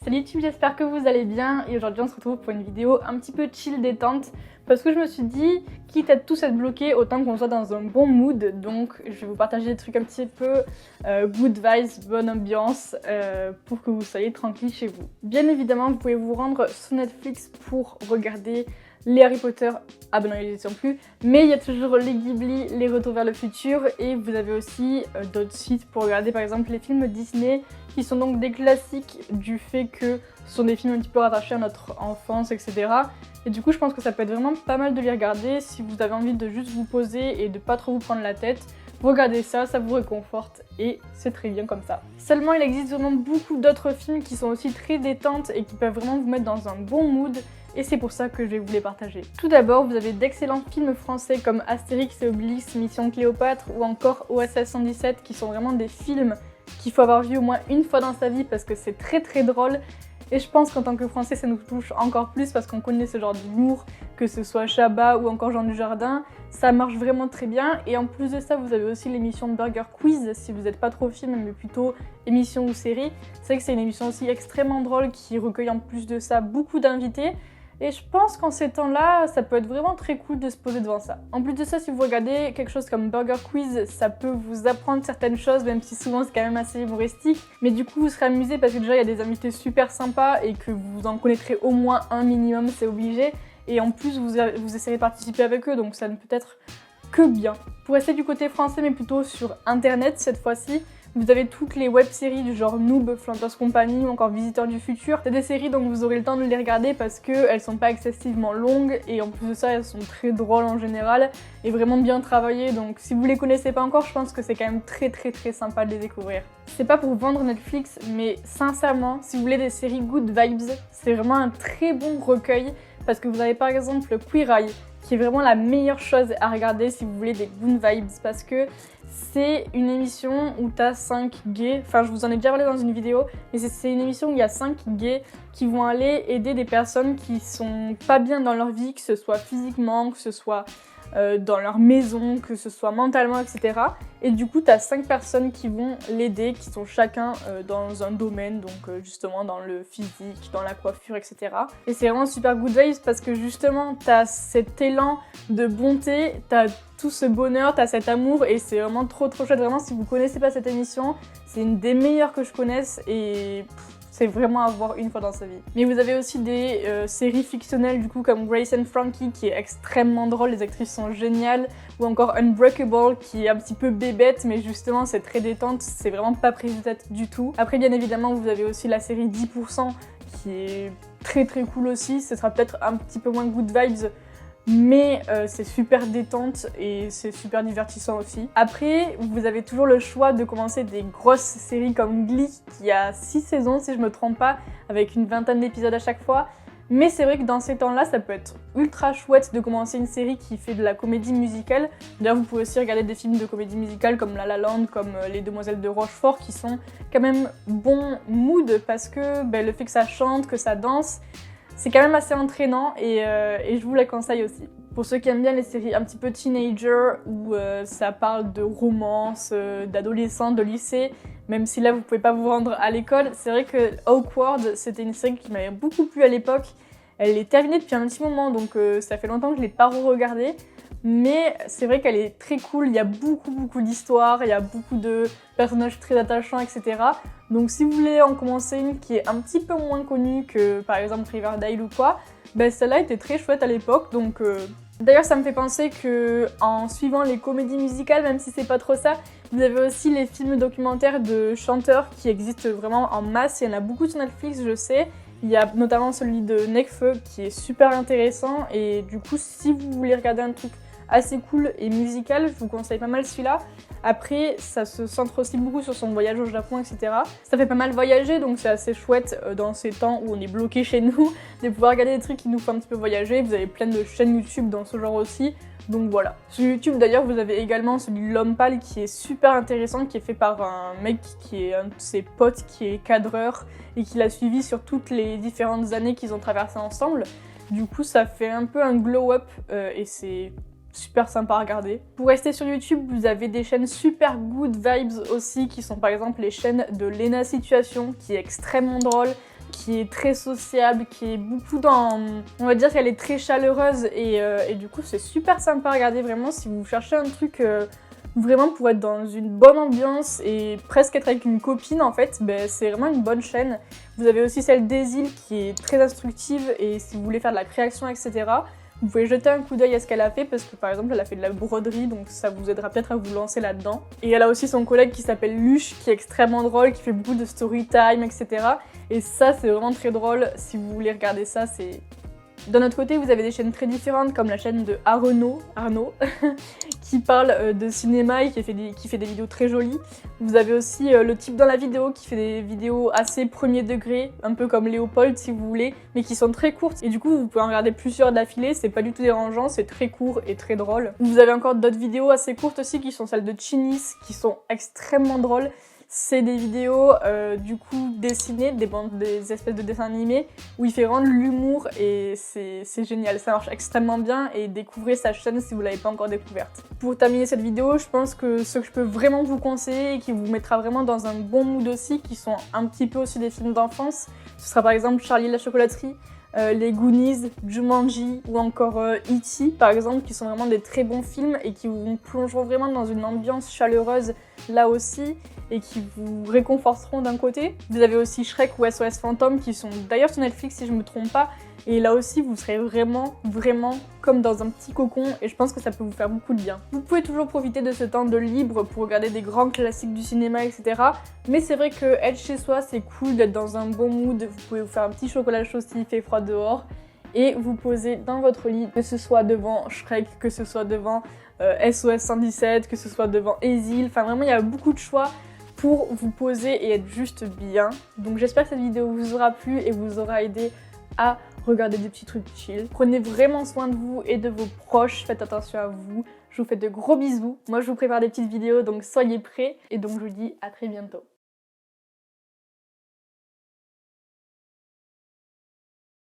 Salut YouTube, j'espère que vous allez bien et aujourd'hui on se retrouve pour une vidéo un petit peu chill détente parce que je me suis dit, quitte à tous être bloqués, autant qu'on soit dans un bon mood, donc je vais vous partager des trucs un petit peu good vibes, bonne ambiance pour que vous soyez tranquille chez vous. Bien évidemment, vous pouvez vous rendre sur Netflix pour regarder les Harry Potter, ah ben non ils y sont plus, mais il y a toujours les Ghibli, les Retours vers le futur et vous avez aussi d'autres sites pour regarder par exemple les films Disney qui sont donc des classiques du fait que ce sont des films un petit peu rattachés à notre enfance, etc. Et du coup je pense que ça peut être vraiment pas mal de les regarder si vous avez envie de juste vous poser et de pas trop vous prendre la tête. Regardez ça, ça vous réconforte et c'est très bien comme ça. Seulement il existe vraiment beaucoup d'autres films qui sont aussi très détentes et qui peuvent vraiment vous mettre dans un bon mood. Et c'est pour ça que je vais vous les partager. Tout d'abord, vous avez d'excellents films français comme Astérix et Obélix, Mission Cléopâtre ou encore OSS 117 qui sont vraiment des films qu'il faut avoir vu au moins une fois dans sa vie parce que c'est très très drôle. Et je pense qu'en tant que Français, ça nous touche encore plus parce qu'on connaît ce genre d'humour, que ce soit Chabat ou encore Jean Dujardin. Ça marche vraiment très bien. Et en plus de ça, vous avez aussi l'émission Burger Quiz, si vous n'êtes pas trop film, mais plutôt émission ou série. C'est vrai que c'est une émission aussi extrêmement drôle qui recueille en plus de ça beaucoup d'invités. Et je pense qu'en ces temps-là, ça peut être vraiment très cool de se poser devant ça. En plus de ça, si vous regardez quelque chose comme Burger Quiz, ça peut vous apprendre certaines choses, même si souvent c'est quand même assez humoristique. Mais du coup, vous serez amusé parce que déjà, il y a des invités super sympas et que vous en connaîtrez au moins un minimum, c'est obligé. Et en plus, vous essayerez de participer avec eux, donc ça ne peut être que bien. Pour rester du côté français, mais plutôt sur Internet cette fois-ci, vous avez toutes les web-séries du genre Noob, Flanders Company ou encore Visiteurs du futur. C'est des séries dont vous aurez le temps de les regarder parce qu'elles sont pas excessivement longues et en plus de ça, elles sont très drôles en général et vraiment bien travaillées. Donc si vous les connaissez pas encore, je pense que c'est quand même très sympa de les découvrir. C'est pas pour vendre Netflix, mais sincèrement, si vous voulez des séries good vibes, c'est vraiment un très bon recueil parce que vous avez par exemple Queer Eye, qui est vraiment la meilleure chose à regarder si vous voulez des good vibes parce que c'est une émission où t'as 5 gays, enfin je vous en ai déjà parlé dans une vidéo, mais c'est une émission où il y a 5 gays qui vont aller aider des personnes qui sont pas bien dans leur vie, que ce soit physiquement, que ce soit dans leur maison, que ce soit mentalement, etc. Et du coup, t'as 5 personnes qui vont l'aider, qui sont chacun dans un domaine, donc justement dans le physique, dans la coiffure, etc. Et c'est vraiment super good vibes parce que justement, t'as cet élan de bonté, t'as tout ce bonheur, t'as cet amour et c'est vraiment trop chouette. Vraiment, si vous connaissez pas cette émission, c'est une des meilleures que je connaisse et c'est vraiment à voir une fois dans sa vie. Mais vous avez aussi des séries fictionnelles du coup comme Grace and Frankie qui est extrêmement drôle, les actrices sont géniales, ou encore Unbreakable qui est un petit peu bébête mais justement c'est très détente, c'est vraiment pas prise de tête du tout. Après bien évidemment vous avez aussi la série 10% qui est très cool aussi, ce sera peut-être un petit peu moins good vibes mais c'est super détente et c'est super divertissant aussi. Après, vous avez toujours le choix de commencer des grosses séries comme Glee, qui a 6 saisons si je me trompe pas, avec une vingtaine d'épisodes à chaque fois. Mais c'est vrai que dans ces temps-là, ça peut être ultra chouette de commencer une série qui fait de la comédie musicale. D'ailleurs, vous pouvez aussi regarder des films de comédie musicale comme La La Land, comme Les Demoiselles de Rochefort, qui sont quand même bon mood parce que le fait que ça chante, que ça danse, c'est quand même assez entraînant et je vous la conseille aussi. Pour ceux qui aiment bien les séries un petit peu teenager où ça parle de romance, d'adolescents, de lycée, même si là vous pouvez pas vous rendre à l'école, c'est vrai que Awkward c'était une série qui m'avait beaucoup plu à l'époque. Elle est terminée depuis un petit moment donc ça fait longtemps que je l'ai pas re-regardée. Mais c'est vrai qu'elle est très cool, il y a beaucoup d'histoires, il y a beaucoup de personnages très attachants, etc. Donc si vous voulez en commencer une qui est un petit peu moins connue que par exemple Riverdale ou quoi, celle-là était très chouette à l'époque, donc D'ailleurs ça me fait penser que en suivant les comédies musicales, même si c'est pas trop ça, vous avez aussi les films documentaires de chanteurs qui existent vraiment en masse, il y en a beaucoup sur Netflix je sais. Il y a notamment celui de Nekfeu qui est super intéressant et du coup si vous voulez regarder un truc assez cool et musical, je vous conseille pas mal celui-là. Après, ça se centre aussi beaucoup sur son voyage au Japon, etc. Ça fait pas mal voyager, donc c'est assez chouette dans ces temps où on est bloqué chez nous, de pouvoir regarder des trucs qui nous font un petit peu voyager. Vous avez plein de chaînes YouTube dans ce genre aussi, donc voilà. Sur YouTube d'ailleurs, vous avez également celui de L'Homme Pâle qui est super intéressant, qui est fait par un mec qui est un de ses potes, qui est cadreur, et qui l'a suivi sur toutes les différentes années qu'ils ont traversées ensemble. Du coup, ça fait un peu un glow-up et c'est super sympa à regarder. Pour rester sur YouTube, vous avez des chaînes super good vibes aussi, qui sont par exemple les chaînes de Lena Situation, qui est extrêmement drôle, qui est très sociable, qui est beaucoup dans... On va dire qu'elle est très chaleureuse et du coup c'est super sympa à regarder vraiment si vous cherchez un truc vraiment pour être dans une bonne ambiance et presque être avec une copine en fait, ben, c'est vraiment une bonne chaîne. Vous avez aussi celle d'Ezil qui est très instructive et si vous voulez faire de la création etc. Vous pouvez jeter un coup d'œil à ce qu'elle a fait parce que par exemple elle a fait de la broderie donc ça vous aidera peut-être à vous lancer là-dedans. Et elle a aussi son collègue qui s'appelle Luche qui est extrêmement drôle, qui fait beaucoup de story time etc. Et ça c'est vraiment très drôle, si vous voulez regarder ça c'est... D'un autre côté vous avez des chaînes très différentes comme la chaîne de Arnaud qui parle de cinéma et qui fait des vidéos très jolies. Vous avez aussi le type dans la vidéo qui fait des vidéos assez premier degré, un peu comme Léopold si vous voulez, mais qui sont très courtes et du coup vous pouvez en regarder plusieurs d'affilée, c'est pas du tout dérangeant, c'est très court et très drôle. Vous avez encore d'autres vidéos assez courtes aussi qui sont celles de Chinis qui sont extrêmement drôles. C'est des vidéos du coup dessinées, des espèces de dessins animés où il fait rendre l'humour et c'est génial, ça marche extrêmement bien et découvrez sa chaîne si vous l'avez pas encore découverte. Pour terminer cette vidéo, je pense que ce que je peux vraiment vous conseiller et qui vous mettra vraiment dans un bon mood aussi, qui sont un petit peu aussi des films d'enfance, ce sera par exemple Charlie et la chocolaterie, les Goonies, Jumanji ou encore E.T. par exemple, qui sont vraiment des très bons films et qui vous plongeront vraiment dans une ambiance chaleureuse là aussi et qui vous réconforteront d'un côté. Vous avez aussi Shrek ou SOS Fantôme qui sont d'ailleurs sur Netflix si je me trompe pas et là aussi vous serez vraiment comme dans un petit cocon et je pense que ça peut vous faire beaucoup de bien. Vous pouvez toujours profiter de ce temps de libre pour regarder des grands classiques du cinéma etc. Mais c'est vrai que être chez soi c'est cool d'être dans un bon mood, vous pouvez vous faire un petit chocolat chaud s'il fait froid dehors et vous poser dans votre lit, que ce soit devant Shrek, que ce soit devant SOS 117, que ce soit devant Ezil, enfin vraiment il y a beaucoup de choix pour vous poser et être juste bien. Donc j'espère que cette vidéo vous aura plu et vous aura aidé à regarder des petits trucs chill. Prenez vraiment soin de vous et de vos proches, faites attention à vous. Je vous fais de gros bisous. Moi je vous prépare des petites vidéos donc soyez prêts et donc je vous dis à très bientôt.